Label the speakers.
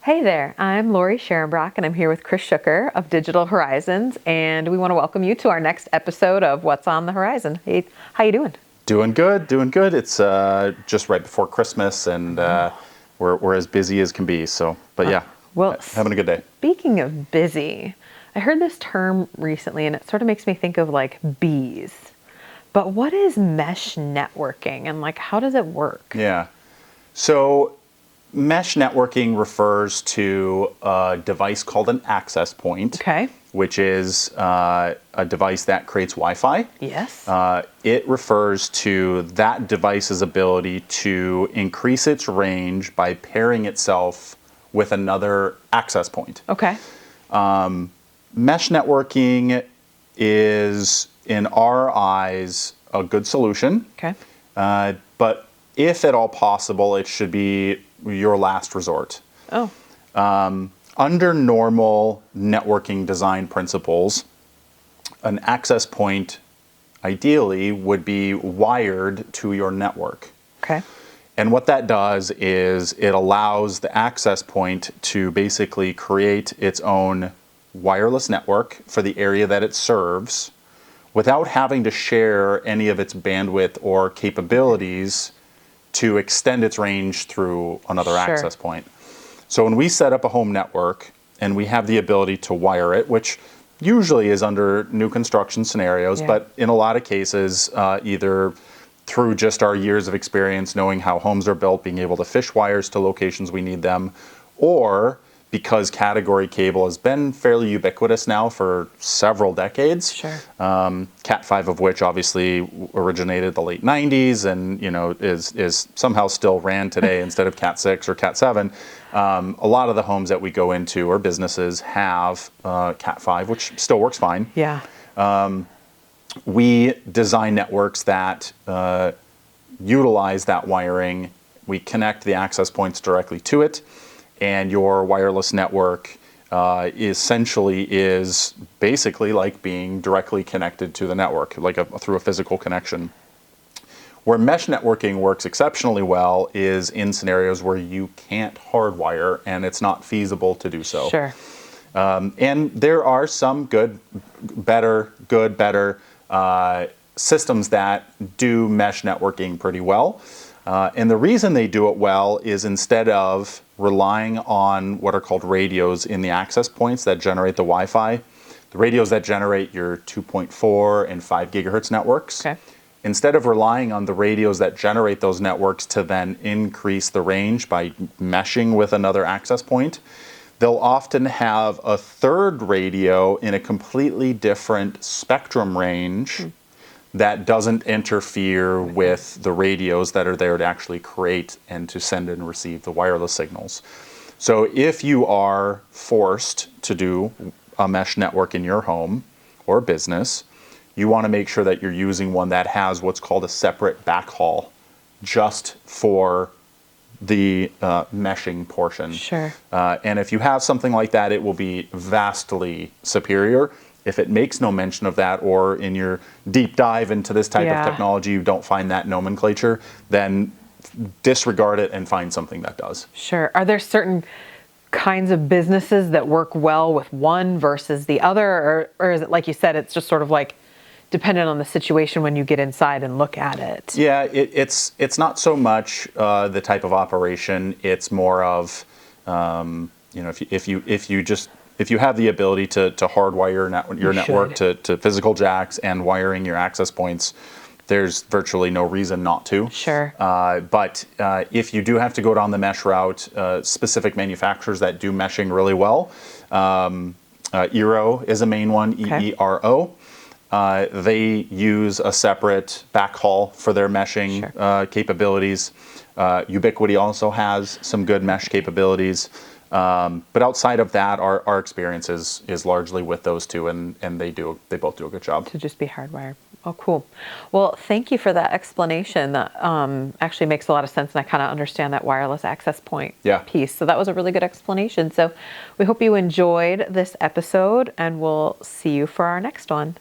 Speaker 1: Hey there, I'm Lori Scherenbrock, and I'm here with Chris Shooker of Digital Horizons, and we want to welcome you to our next episode of What's on the Horizon. Hey, how you doing?
Speaker 2: Doing good, doing good. It's just right before Christmas, and we're as busy as can be. So, but yeah,
Speaker 1: well,
Speaker 2: having a good day.
Speaker 1: Speaking of busy, I heard this term recently, and it sort of makes me think of like bees. But what is mesh networking, and like how does it work?
Speaker 2: Yeah. So mesh networking refers to a device called an access point,
Speaker 1: Okay.
Speaker 2: which is a device that creates Wi-Fi.
Speaker 1: Yes.
Speaker 2: It refers to that device's ability to increase its range by pairing itself with another access point.
Speaker 1: Okay.
Speaker 2: Mesh networking is, in our eyes, a good solution.
Speaker 1: Okay.
Speaker 2: But if at all possible, it should be your last resort.
Speaker 1: Oh.
Speaker 2: Under normal networking design principles, an access point ideally would be wired to your network.
Speaker 1: Okay.
Speaker 2: And what that does is it allows the access point to basically create its own wireless network for the area that it serves without having to share any of its bandwidth or capabilities to extend its range through another access point. So when we set up a home network and we have the ability to wire it, which usually is under new construction scenarios, but in a lot of cases, either through just our years of experience knowing how homes are built, being able to fish wires to locations we need them, or because category cable has been fairly ubiquitous now for several decades.
Speaker 1: Sure.
Speaker 2: Cat 5 of which obviously originated the late 90s and is somehow still ran today instead of Cat 6 or Cat 7. A lot of the homes that we go into or businesses have Cat 5, which still works fine.
Speaker 1: Yeah.
Speaker 2: We design networks that utilize that wiring. We connect the access points directly to it. And your wireless network essentially is basically like being directly connected to the network, like through a physical connection. Where mesh networking works exceptionally well is in scenarios where you can't hardwire and it's not feasible to do so.
Speaker 1: Sure.
Speaker 2: And there are some good, better systems that do mesh networking pretty well. And the reason they do it well is instead of relying on what are called radios in the access points that generate the Wi-Fi, the radios that generate your 2.4 and 5 gigahertz networks, instead of relying on the radios that generate those networks to then increase the range by meshing with another access point, they'll often have a third radio in a completely different spectrum range that doesn't interfere with the radios that are there to actually create and to send and receive the wireless signals. So if you are forced to do a mesh network in your home or business, you want to make sure that you're using one that has what's called a separate backhaul just for the meshing portion.
Speaker 1: Sure.
Speaker 2: And if you have something like that, it will be vastly superior. If it makes no mention of that, or in your deep dive into this type of technology, you don't find that nomenclature, then disregard it and find something that does.
Speaker 1: Sure. Are there certain kinds of businesses that work well with one versus the other? Or is it, like you said, it's just sort of like dependent on the situation when you get inside and look at it?
Speaker 2: Yeah, it's not so much the type of operation. It's more of, if you have the ability to hardwire your network to physical jacks and wiring your access points, there's virtually no reason not to.
Speaker 1: Sure.
Speaker 2: But if you do have to go down the mesh route, specific manufacturers that do meshing really well, Eero is a main one, EERO. They use a separate backhaul for their meshing capabilities. Ubiquity also has some good mesh capabilities. But outside of that, our experience is largely with those two, and they both do a good job.
Speaker 1: To just be hardwired. Oh, cool. Well, thank you for that explanation. That actually makes a lot of sense, and I kind of understand that wireless access point piece. So that was a really good explanation. So we hope you enjoyed this episode, and we'll see you for our next one.